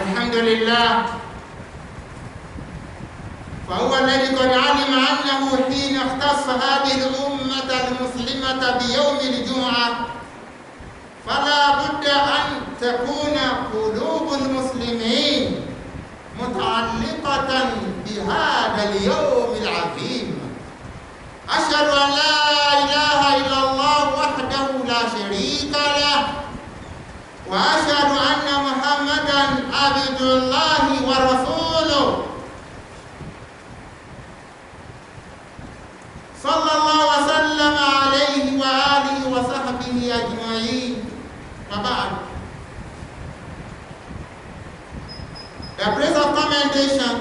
الحمد لله، فهو الذي قد علم أنه حين اختص هذه الأمة المسلمة بيوم الجمعة فلا بد أن تكون قلوب المسلمين متعلقة بهذا اليوم العظيم. أشهد أن لا إله إلا الله وحده لا شريك له، وأشهد أن محمدًا عبد الله ورسوله صلى الله وسلم عليه وآله وصحبه أجمعين. وبعد. The praise of commendation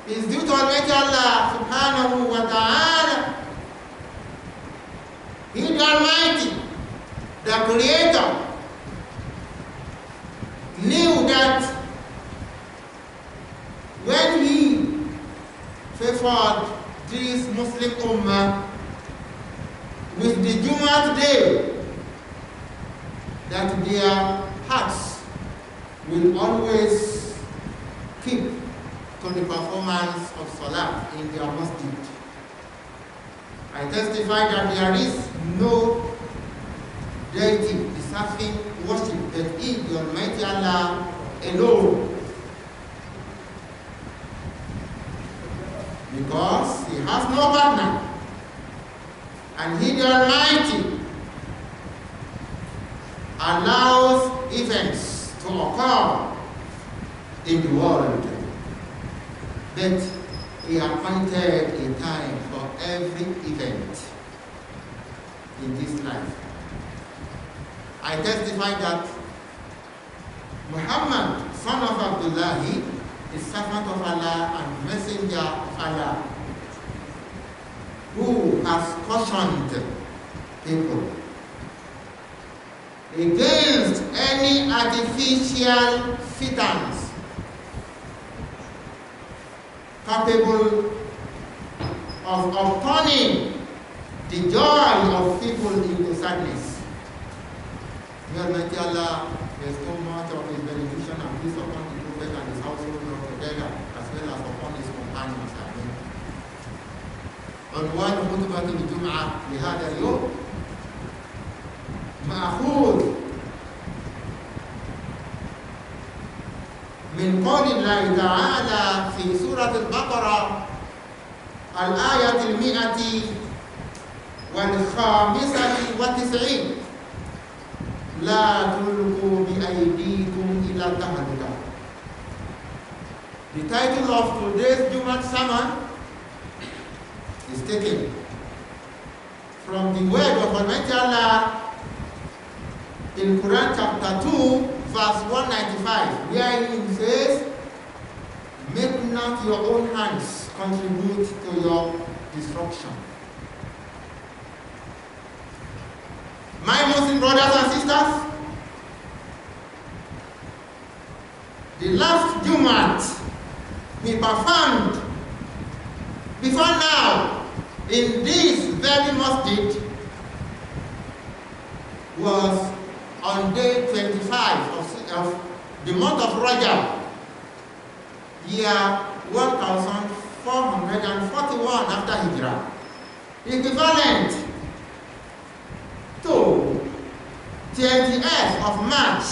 is due to Almighty Allah subhanahu wa ta'ala. He the Almighty, the Creator, knew that when He favored this Muslim Ummah with the Jumu'ah day, that their hearts will always keep to the performance of Salah in their masjid. I testify that there is no deity deserving worship but He, the Almighty Allah alone. Because He has no partner, and He, the Almighty, allows events to occur in the world, but He appointed a time for every event in this life. I testify that Muhammad, son of Abdullah, is servant of Allah and messenger of Allah, who has cautioned people against any artificial fittings capable of turning the joy of people into sadness. May Almighty Allah bestow much of His benediction and peace upon the Prophet and his household together, as well as upon his companions. Amen. عنوان خطبة الجمعة لهذا اليوم مأخوذ من قول الله تعالى في سورة البقرة الآية 195 لا تلقوا بأيديكم إلى التهلكة. The title of today's Jumat sermon is taken from the word of Almighty Allah in Quran chapter 2 verse 195, where He says, "Make not your own hands contribute to your destruction." My Muslim brothers and sisters, the last Jumat we performed before now in this very masjid was on day 25 of the month of Rajab, year 1441 after Hijrah, equivalent to 28th of March,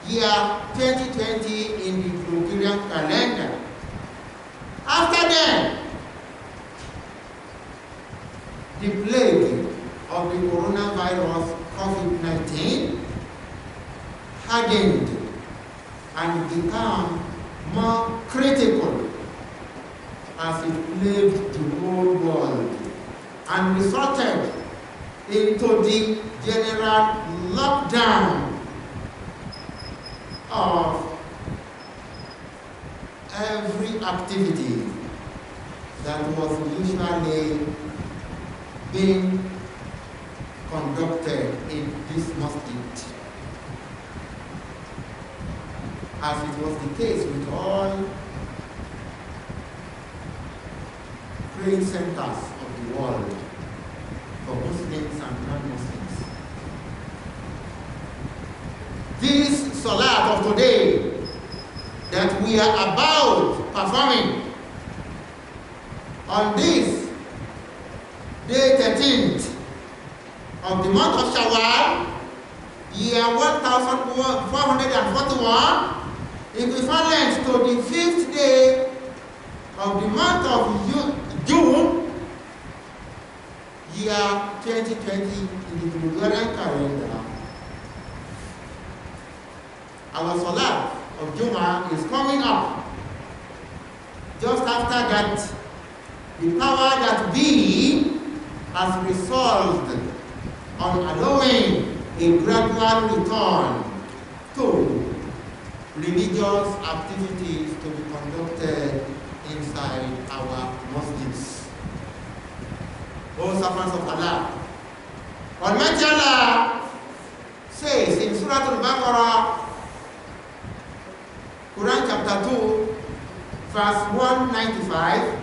year 2020 in the Gregorian calendar. After then, the plague of the coronavirus COVID-19 hardened and became more critical as it plagued the whole world and resulted into the general lockdown of every activity that was usually being conducted in this masjid, as it was the case with all praying centers of the world for Muslims and non-Muslims. This Salat of today that we are about performing on this day 13th of the month of Shawwal, year 1441, equivalent to the 5th day of the month of June, year 2020 in the Gregorian calendar. Our Salah of Jummah is coming up. Just after that, the power that be has resolved on allowing a gradual return to religious activities to be conducted inside our mosques. O servants of Allah, Almighty Allah says in Surah Al-Baqarah, Quran chapter 2, verse 195,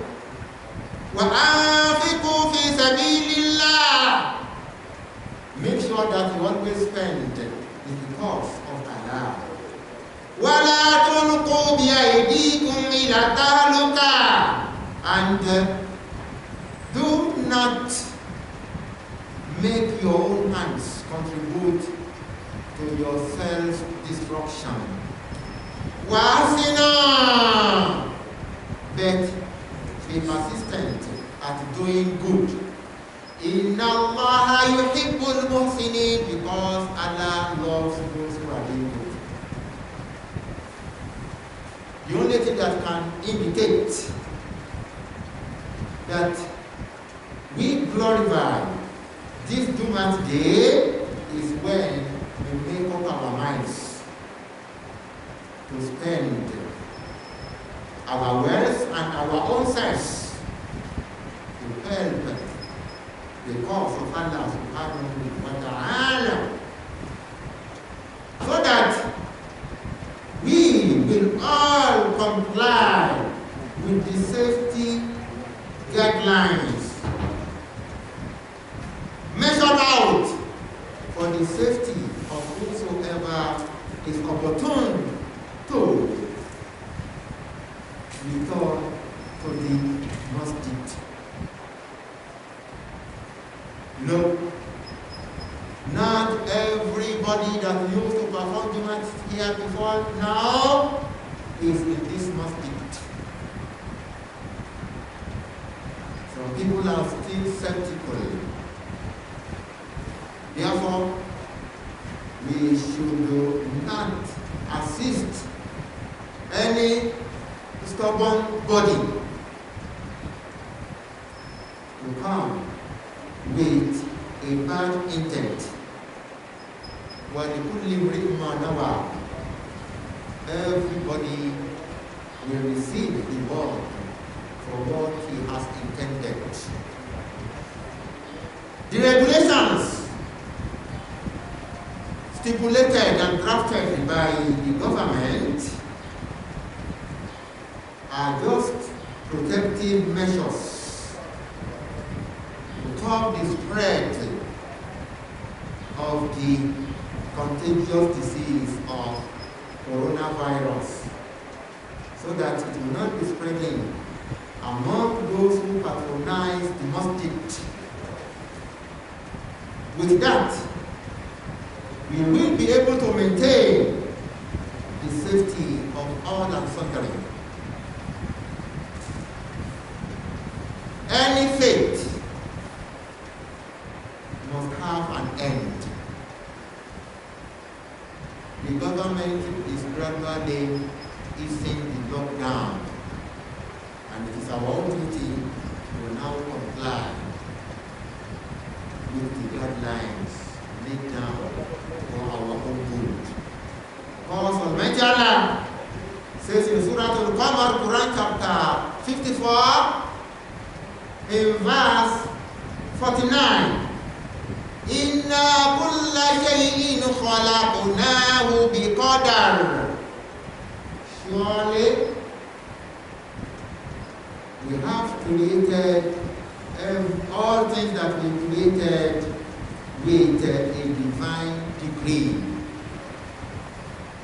وَأَنْفِقُوا فِي سَبِيلِ اللَّهِ. Make sure that you always spend in the cause of Allah. وَلَا تُلْقُوا بِأَيْدِيكُمْ إِلَى التَّهْلُكَةِ. And do not make your own hands contribute to your self-destruction. وَأَحْسِنُوا. But be persistent at doing good. Inna Allaha yuhibbul muhsinin, because Allah loves those who are doing good. The only thing that can indicate that we glorify this Jumat day is when we make up our minds to spend our wealth and our own selves to help the cause of Allah subhanahu wa ta'ala, so that we will all comply with the safety guidelines measured out for the safety of whosoever is opportune to return to the masjid. No, not everybody that used to perform Jumat here before now is in this masjid. Some people are still skeptical. Therefore, we should not assist any stubborn body to come with a bad intent. Everybody will receive the reward for what he has intended. The regulations stipulated and drafted by the government are just protective measures to curb the spread of the contagious disease of coronavirus, so that it will not be spreading among those who patronize the masjid. With that, we will be able to maintain the safety of all and sundry. Any fate must have an end. The government is gradually easing the lockdown, and it is our own duty to now comply with the guidelines laid down for our own good. Because Almighty Allah says in Surah Al-Qamar, Quran chapter 54, in verse 49, Inna kulla shay'in khalaqnahu biqadar. Surely we have created all things that we created with a divine decree.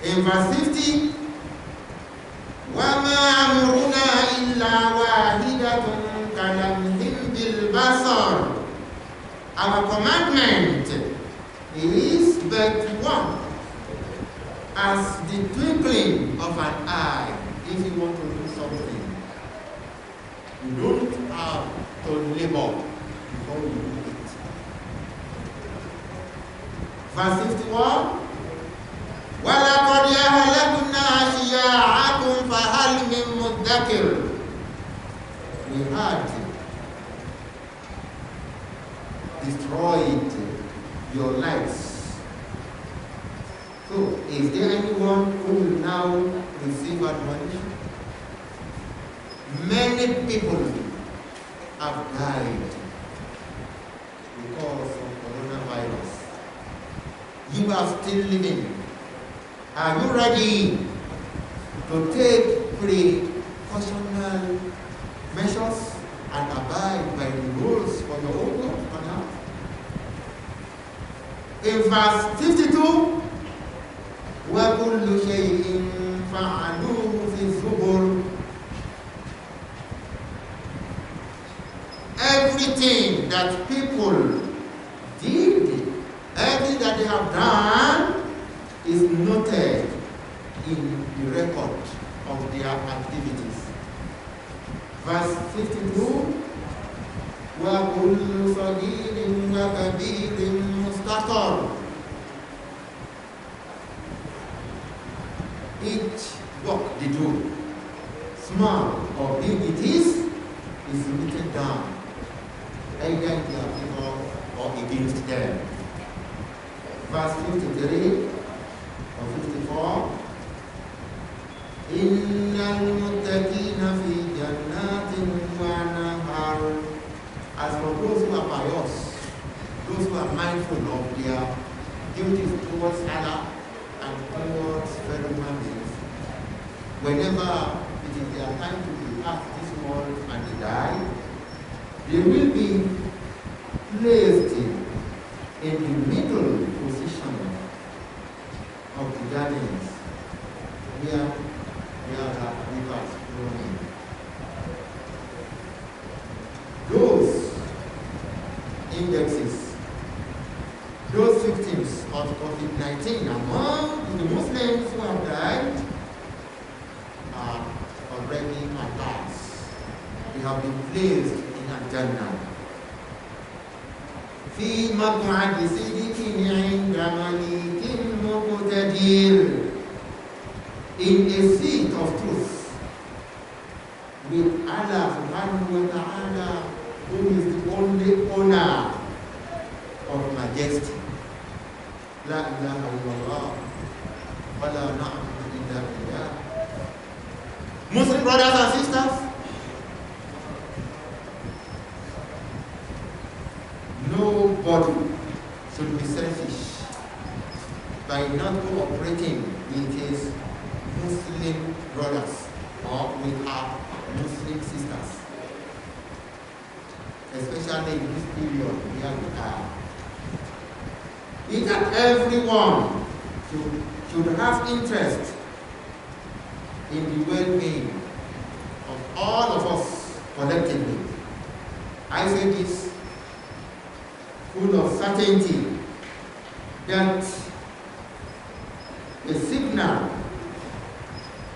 In verse 50, وَمَا أَمْرُنَا إِلَّا وَاحِدَةٌ كَلَمْحٍ بِالْبَصَرِ. Our commandment is but one, as the twinkling of an eye. If you want to do something, you don't have to labor before you do it. Verse 51. وَلَقَدْ أَهْلَكْنَا أَشْيَاعَكُمْ فَهَلْ مِن مُّدَّكِرٍ. We had destroyed your lives. So, is there anyone who will now receive admonition? Many people have died because of coronavirus. You are still living. Are you ready to take precautionary measures and abide by the rules for your own good or not? In verse 52, وَكُلُّ شَيْءٍ فَعَلُوهُ فِي الزُّبُرِ. Everything that people did, everything that they have done, is noted in the record of their activities. Verse 52, وَكُلُّ صَغِيرٍ وَكَبِيرٍ مُسْتَطَرٌ. Each work they do, small or big it is written down, either in their favor or against them. Verse 53 or 54, إِنَّ الْمُتَّقِينَ فِي جَنَّاتٍ وَنَهَرٍ. As for those who are pious, those who are mindful of their duties towards Allah and towards fellow human beings, whenever it is their time to depart this world and they die, they will be placed in the middle position of the gardens where there are rivers flowing. Those indexes, those victims of COVID-19 among the Muslims who have died are already martyrs. They have been placed in Al-Jannah. في مقعد صدق عند مليك مقتدر. In a seat of truth with Allah subhanahu wa ta'ala, who is the only owner of majesty. La ilaha illallah wa la na'budu illa billah. Muslim brothers and sisters, nobody should be selfish by not cooperating with his Muslim brothers or with our Muslim sisters, especially in this period where we are. It that everyone should have interest in the well-being of all of us collectively. I say this full of certainty that the signal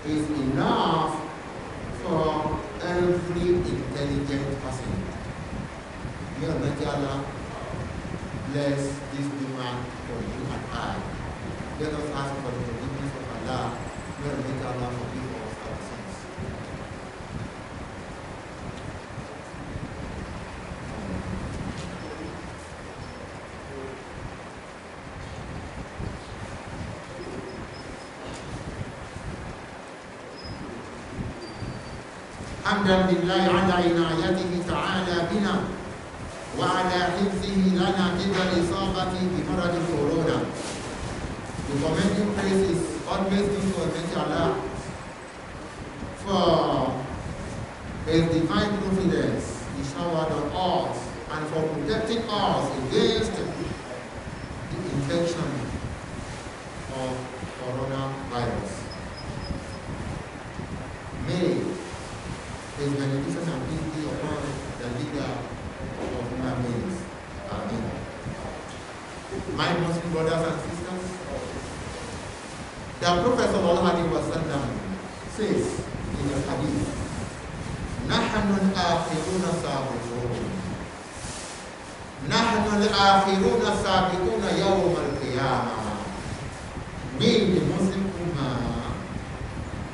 is enough for every intelligent person. May Allah bless this woman for you and I. Let us ask for the forgiveness of Allah. May Allah forgive us our sins. حمدا لله على عنايته تعالى بنا وعلى حفظه لنا ضد الإصابة بمرض الكورونا. The commending praise is always due to Almighty Allah for His divine providence He showered on us and for protecting us against the infection of coronavirus. Muslim brothers and sisters, the Prophet ﷺ says in the hadith, نحن الآخرون السابقون نحن الآخرون السابقون يوم القيامة. We, the Muslim Ummah,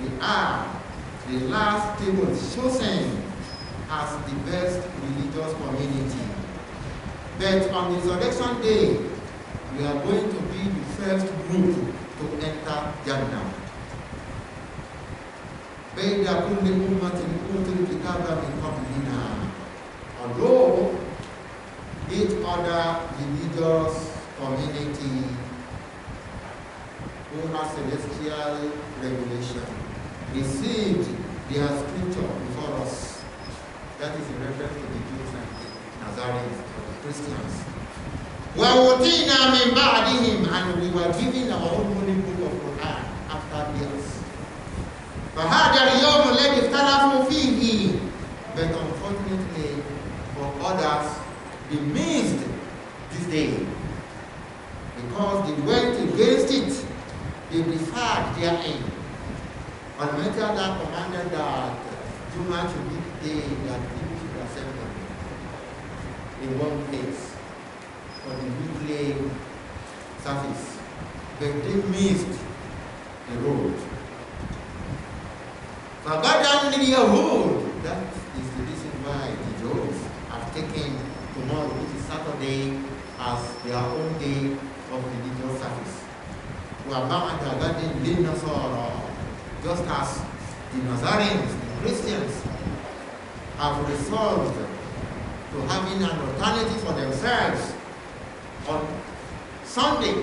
we are the last people chosen as the best religious community. But on the resurrection day, we are going to be the first group to enter Jannah. بين كل أمة أوتوا الكتاب من قبلنا. Although each other religious community who has celestial revelation received their scripture before us. That is in reference to the Jews and the Nazarenes, or the Christians. وَأُوتِينَا مِنْ بَعْدِهِمْ, and we were given our own holy book of Quran after theirs. فَهَذَا الْيَوْمُ الَّذِي اخْتَلَفُوا فِيهِ. But unfortunately for others, they missed this day because they went against it. They preferred their aim. Almighty Allah commanded that Juma should be the day that people should assemble in one place for the weekly service. But they missed the road. Forgotten the Yahud. That is the reason why the Jews have taken tomorrow, which is Saturday, as their own day of religious service. Just as the Nazarenes, the Christians, have resolved to having an alternative for themselves on Sunday,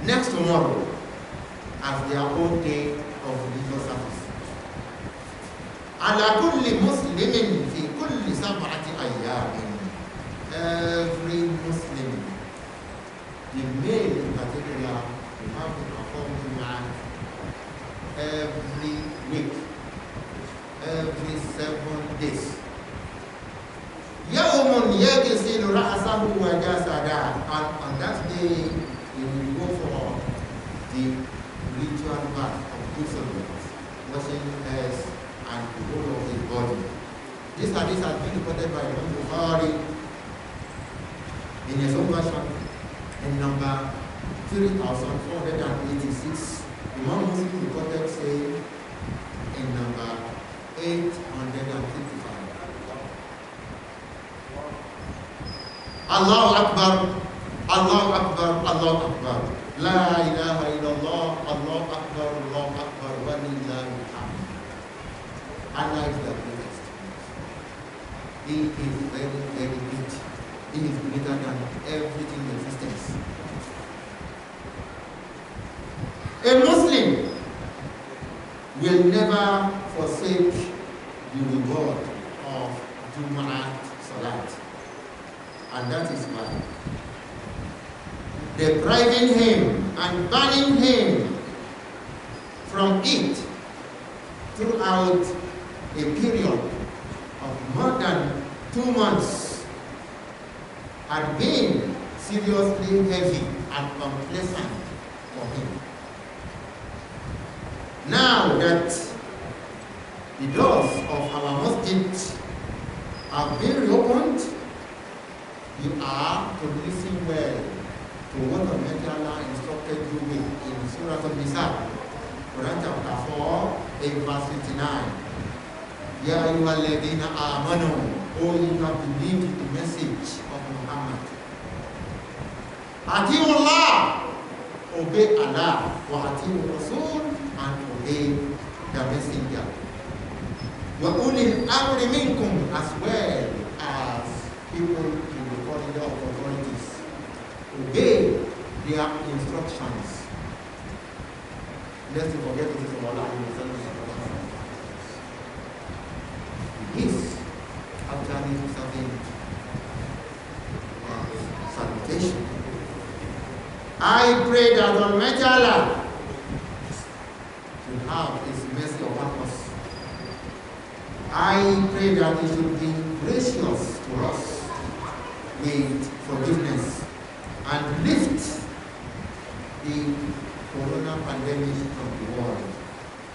next tomorrow, as their own day of religious service. على كل مسلم في كل 7 أيام. Every Muslim, the male in particular, will have to perform Jum'ah every week, every 7 days. يوم يغسل رأسه وجسده, and on that day he will go for the ritual bath of ghusl, washing his and the whole of his body. This hadith has been reported by Imam Bukhari in his own version in number 3486. Imam Muslim reported saying in number 855. Allahu Akbar, Allahu Akbar, Allahu Akbar. La ilaha illallah, Allahu Akbar, Allahu Akbar, wa lillahi alhamd. Allah is the greatest. He is very, very great. He is greater than everything in existence. A Muslim will never forsake the reward of Jumu'at Salat. And that is why depriving him and banning him from it throughout a period of more than 2 months had been seriously heavy and unpleasant for him. Now that the doors of our masjid have been reopened, you are to listen well to what Almighty Allah instructed you with in Surah Al-Nisa, Quran chapter 4, in verse 59. Ya ayyuhalladhina amanu, O you have believed the message of Muhammad. Ati'u Allah, obey Allah, wa ati'u Rasul, and obey the messenger. Wa ulil amri minkum, as well as people in the corridor of authorities. Obey their instructions. Let's not forget it is from Allah. Is actually serving salutation. I pray that Almighty Allah should have His mercy upon us. I pray that He should be gracious to us with forgiveness and lift the corona pandemic from the world.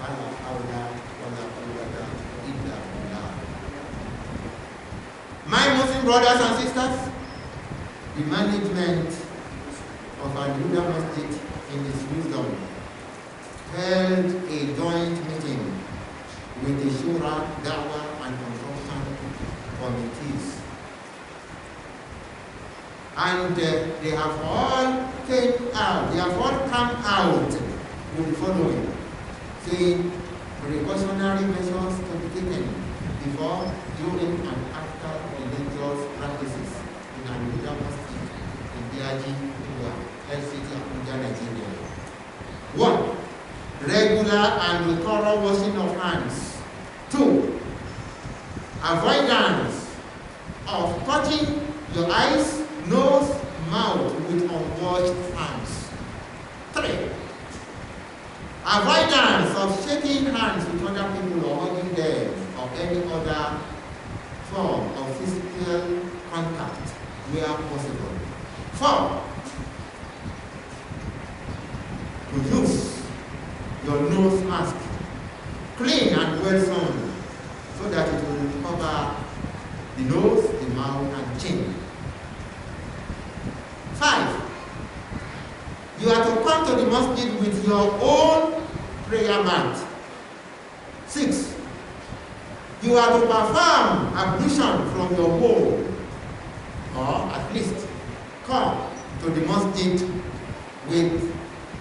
Al-Huda, Illa Allah. My Muslim brothers and sisters, the management of Al-Huda Masjid in its wisdom held a joint meeting with the Shura, Dawah and Construction committees. And they have all come out with the following, saying precautionary measures to be taken before, during, and after religious practices in Al-Huda Masjid in Byazhin-Kubwa, Abuja, Nigeria. 1. Regular and thorough washing of hands. 2. Avoidance of touching your eyes, nose, mouth with unwashed hands. 3. Avoidance of shaking hands with other people or hugging them or any other form of physical contact where possible. 4. To use your nose mask, clean and well sewn, so that it will cover the nose, the mouth, and chin. 5. You are to come to the masjid with your own prayer mat. 6. You are to perform ablution from your home, or at least come to the masjid with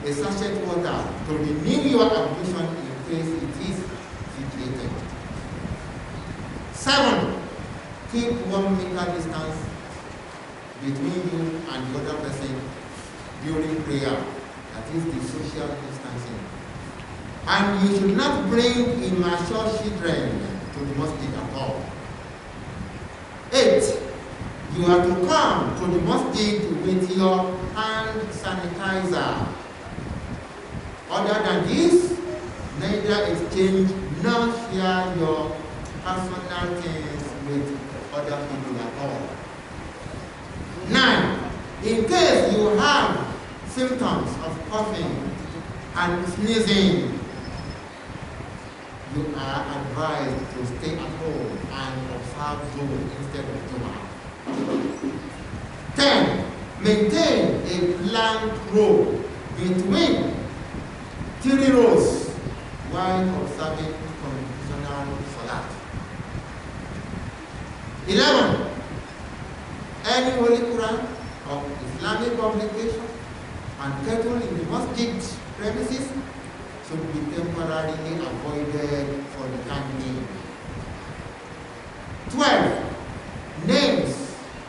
a sachet water to renew your ablution in case it is situated. 7. Keep 1 meter distance between you and the other person during prayer. That is the social distancing. And you should not bring immature children to the masjid at all. 8. You are to come to the masjid with your hand sanitizer. Other than this, neither exchange nor share your personal things with other people at all. 9. In case you have symptoms of coughing and sneezing, you are advised to stay at home and observe Zuhr instead of Jum'ah. 10. Maintain a blank row between 3 rows while observing constitutional salat. 11. Any Holy Quran of Islamic publication and kettle in the masjid premises should be temporarily avoided for the time being. 12. Names,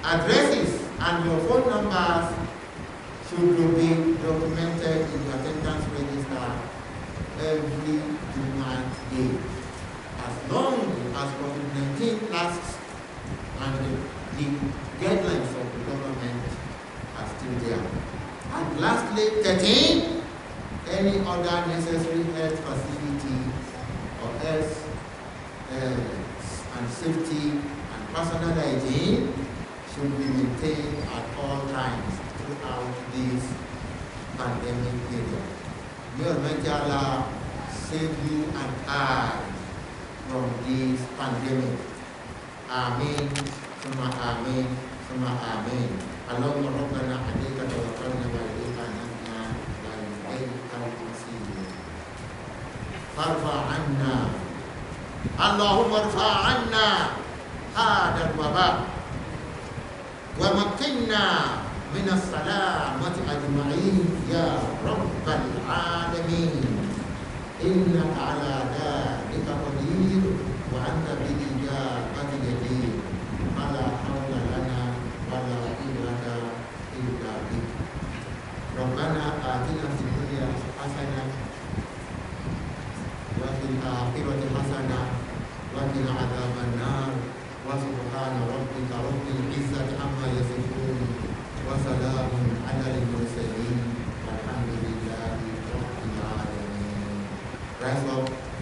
addresses, and your phone numbers should be documented in the attendance register every 2 months day, as long as COVID-19 lasts and the guidelines of the government are still there. And lastly, 13, any other necessary health facility or health and safety and personal hygiene should be maintained at all times throughout this pandemic period. May Almighty Allah save you and I from this pandemic. Amen. Summa amen. Summa amen. Allahumma rabbana alayka tawakkalna wa ilayka anabna wa ilayka al-masir. Farfa anna. Allahumma irfa anna hada al-waba wa makkinna min as-salamati ajma'in ya rabbal alamin. Innaka ala dhalika qadir wa anta bi ijabati jadir. La hawla lana wa la quwwata illa bik. Rabbana atina fid dunya hasanah wa fil akhirati hasanah wa qina adzaban nar. Wa subhana rabbika rabbil izzati amma yasifun wa salamun alal mursalin walhamdulillahi rabbil alamin. Rise up.